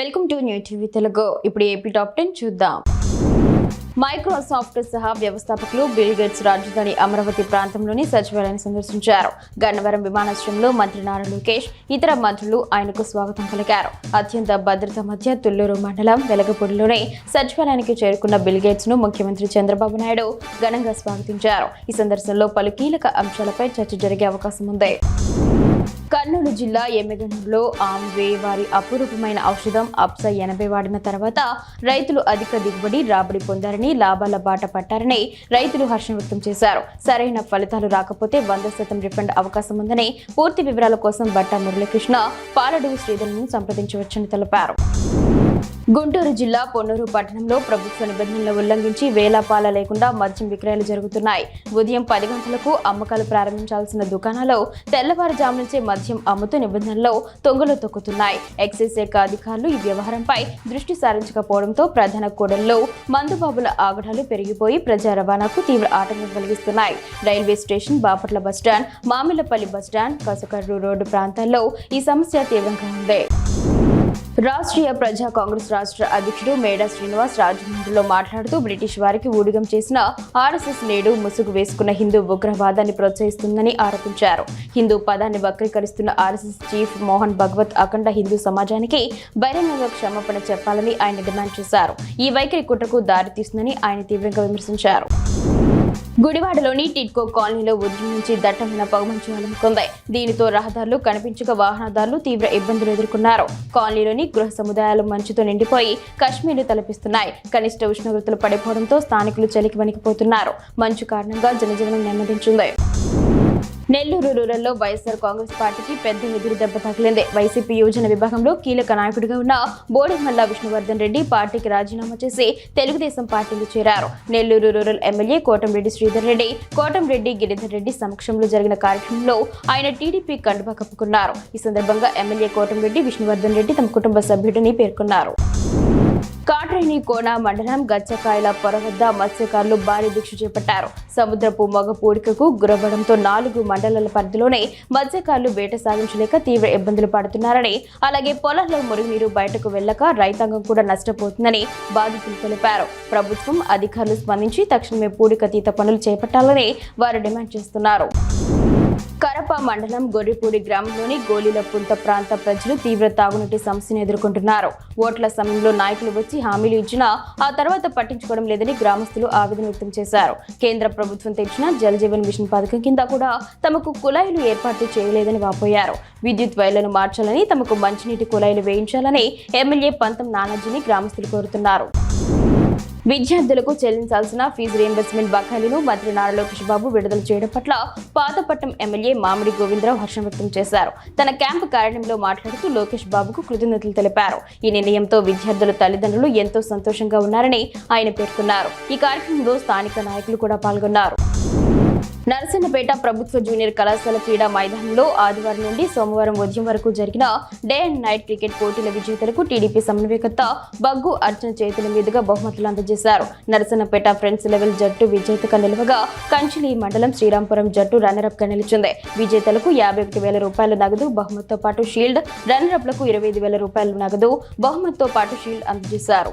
Welcome to new TV Telugu. ఇప్పుడు AP top 10 చూద్దాం. Microsoft సహా వ్యవస్థాపకులు బిల్ గేట్స్ రాజధాని అమరావతి ప్రాంతంలోని సచివాలయాన్ని సందర్శించారు. గన్నవరం విమానాశ్రయంలో మంత్రి నారా లోకేష్, ఇతర మంత్రులు ఆయనకు స్వాగతం పలికారు. అత్యంత భద్రత మధ్య తుళ్లూరు మండలం వెలగపూడిలోని సచివాలయానికి చేరుకున్న బిల్ గేట్స్ ను ముఖ్యమంత్రి చంద్రబాబు నాయుడు ఘనంగా స్వాగతించారు. ఈ సందర్శనలో పలు కీలక అంశాలపై చర్చ జరిగే అవకాశం ఉంది. కర్నూలు జిల్లా ఎమ్మిగనూరులో ఆమ్వే వారి అపురూపమైన ఔషధం అప్సా 80 వాడిన తర్వాత రైతులు అధిక దిగుబడి రాబడి పొందారని, లాభాల బాట పట్టారని రైతులు హర్షం వ్యక్తం చేశారు. సరైన ఫలితాలు రాకపోతే 100% రిఫండ్ అవకాశం ఉందని, పూర్తి వివరాల కోసం బట్టా మురళీకృష్ణ, పాలడుగు శ్రీధర్ను సంప్రదించవచ్చని తెలిపారు. గుంటూరు జిల్లా పొన్నూరు పట్టణంలో ప్రభుత్వ నిబంధనలు ఉల్లంఘించి వేలాపాల లేకుండా మద్యం విక్రయాలు జరుగుతున్నాయి. ఉదయం 10 గంటలకు అమ్మకాలు ప్రారంభించాల్సిన దుకాణాలు తెల్లవారుజాము నుంచే మద్యం అమ్ముతూ నిబంధనలు తొంగలు తొక్కుతున్నాయి. ఎక్సైజ్ శాఖ అధికారులు ఈ వ్యవహారంపై దృష్టి సారించకపోవడంతో ప్రధాన కూడళ్లలో మందుబాబుల ఆగడాలు పెరిగిపోయి ప్రజా రవాణాకు తీవ్ర ఆటంకం కలిగిస్తున్నాయి. Railway station, Bapatla bus stand, Mamillapalli bus stand, Kasakarru road ప్రాంతాల్లో ఈ సమస్య తీవ్రంగా ఉంది. రాష్ట్రీయ ప్రజా కాంగ్రెస్ రాష్ట్ర అధ్యక్షుడు మేడా శ్రీనివాస్ రాజమండ్రిలో మాట్లాడుతూ బ్రిటిష్ వారికి ఊడిగం చేసిన ఆర్ఎస్ఎస్ నేడు ముసుగు వేసుకున్న హిందూ ఉగ్రవాదాన్ని ప్రోత్సహిస్తుందని ఆరోపించారు. హిందూ పదాన్ని వక్రీకరిస్తున్న ఆర్ఎస్ఎస్ చీఫ్ మోహన్ భగవత్ అఖండ హిందూ సమాజానికి బహిరంగంగా క్షమాపణ చెప్పాలని ఆయన డిమాండ్ చేశారు. ఈ వైఖరి కుట్రకు దారితీస్తుందని ఆయన తీవ్రంగా విమర్శించారు. గుడివాడలోని టిడ్కో కాలనీలో ఉదయం నుంచి దట్టమైన పొగమంచు అలుముకుంది. దీనితో రహదారులు కనిపించక వాహనదారులు తీవ్ర ఇబ్బందులు ఎదుర్కొన్నారు. కాలనీలోని గృహ సముదాయాలు మంచుతో నిండిపోయి కశ్మీర్ను తలపిస్తున్నాయి. కనిష్ట ఉష్ణోగ్రతలు పడిపోవడంతో స్థానికులు చలికి వణికిపోతున్నారు. మంచు కారణంగా జనజీవనం నెమ్మదించింది. నెల్లూరు రూరల్లో వైఎస్ఆర్ కాంగ్రెస్ పార్టీకి పెద్ద ఎదురు దెబ్బ తగిలింది. వైసీపీ యోజన విభాగంలో కీలక నాయకుడిగా ఉన్న బోడిమల్ల విష్ణువర్ధన్ రెడ్డి పార్టీకి రాజీనామా చేసి తెలుగుదేశం పార్టీలో చేరారు. నెల్లూరు రూరల్ ఎమ్మెల్యే కోటంరెడ్డి శ్రీధర్ రెడ్డి, కోటంరెడ్డి గిరిధర్ రెడ్డి సమక్షంలో జరిగిన కార్యక్రమంలో ఆయన టీడీపీ కండువా కప్పుకున్నారు. ఈ సందర్భంగా ఎమ్మెల్యే కోటంరెడ్డి విష్ణువర్ధన్ రెడ్డి తమ కుటుంబ సభ్యుడిని పేర్కొన్నారు. కాట్రేని కోన మండలం గచ్చకాయల పొర వద్ద మత్స్యకారులు భారీ దీక్ష చేపట్టారు. సముద్రపు మొగ పూడికకు గురవడంతో 4 మండలాల పరిధిలోనే మత్స్యకారులు వేట సాగించలేక తీవ్ర ఇబ్బందులు పడుతున్నారని, అలాగే పొలాల్లో మురుగునీరు బయటకు వెళ్లక రైతాంగం కూడా నష్టపోతుందని బాధితులు తెలిపారు. ప్రభుత్వం అధికారులు స్పందించి తక్షణమే పూడికతీత పనులు చేపట్టాలని వారు డిమాండ్ చేస్తున్నారు. కరప మండలం గొర్రెపూడి గ్రామంలోని గోలీల పుంత ప్రాంత ప్రజలు తీవ్ర తాగునీటి సమస్యను ఎదుర్కొంటున్నారు. ఓట్ల సమయంలో నాయకులు వచ్చి హామీలు ఇచ్చినా ఆ తర్వాత పట్టించుకోవడం లేదని గ్రామస్తులు ఆవేదన వ్యక్తం చేశారు. కేంద్ర ప్రభుత్వం తెచ్చిన జల్ జీవన్ మిషన్ పథకం కింద కూడా తమకు కుళాయిలు ఏర్పాటు చేయలేదని వాపోయారు. విద్యుత్ వైర్లను మార్చాలని, తమకు మంచినీటి కుళాయిలు వేయించాలని ఎమ్మెల్యే పంతం నానాజీని గ్రామస్తులు కోరుతున్నారు. విద్యార్థులకు చెల్లించాల్సిన ఫీజు రీయింబర్స్మెంట్ బకాయిలను మంత్రి నారా లోకేష్ బాబు విడుదల చేయడం పట్ల పాతపట్నం ఎమ్మెల్యే మామిడి గోవిందరావు హర్షం వ్యక్తం చేశారు. తన క్యాంపు కార్యాలయంలో మాట్లాడుతూ లోకేష్ బాబుకు కృతజ్ఞతలు తెలిపారు. ఈ నిర్ణయంతో విద్యార్థుల తల్లిదండ్రులు ఎంతో సంతోషంగా ఉన్నారని ఆయన పేర్కొన్నారు. ఈ కార్యక్రమంలో స్థానిక నాయకులు కూడా పాల్గొన్నారు. నరసన్నపేట ప్రభుత్వ జూనియర్ కళాశాల క్రీడా మైదానంలో ఆదివారం నుండి సోమవారం ఉదయం వరకు జరిగిన డే అండ్ నైట్ క్రికెట్ పోటీల విజేతలకు టీడీపీ సమన్వయకర్త బగ్గు అర్జున చేతుల మీదుగా బహుమతులు అందజేశారు. నరసన్నపేట ఫ్రెండ్స్ లెవెల్ జట్టు విజేతగా నిలవగా కంచిలి మండలం శ్రీరాంపురం జట్టు రన్నరప్ గా నిలిచింది. విజేతలకు 51,000 రూపాయల నగదు బహుమతితో పాటు షీల్డ్, రన్నరప్లకు 25,000 రూపాయల నగదు బహుమతితో పాటు షీల్డ్ అందజేశారు.